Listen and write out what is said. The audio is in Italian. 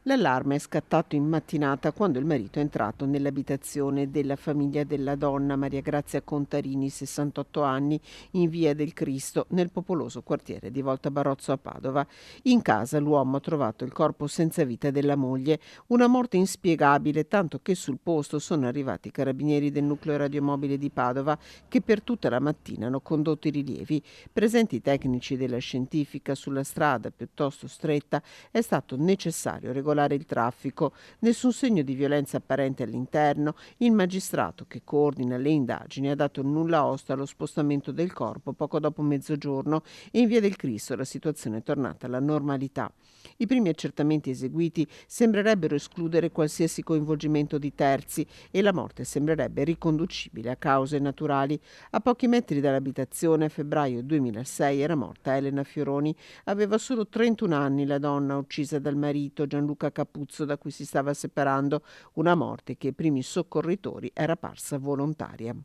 L'allarme è scattato in mattinata quando il marito è entrato nell'abitazione della famiglia della donna Maria Grazia Contarini, 68 anni, in via del Cristo, nel popoloso quartiere di Volta Barozzo a Padova. In casa l'uomo ha trovato il corpo senza vita della moglie, una morte inspiegabile, tanto che sul posto sono arrivati i carabinieri del nucleo radiomobile di Padova che per tutta la mattina hanno condotto i rilievi. Presenti i tecnici della scientifica sulla strada piuttosto stretta, è stato necessario regolare il traffico. Nessun segno di violenza apparente all'interno. Il magistrato che coordina le indagini ha dato il nulla osta allo spostamento del corpo poco dopo mezzogiorno e in via del Cristo la situazione è tornata alla normalità. I primi accertamenti eseguiti sembrerebbero escludere qualsiasi coinvolgimento di terzi e la morte sembrerebbe riconducibile a cause naturali. A pochi metri dall'abitazione, a febbraio 2006, era morta Elena Fioroni. Aveva solo 31 anni la donna uccisa dal marito Gianluca Capuzzo, da cui si stava separando, una morte che ai primi soccorritori era parsa volontaria.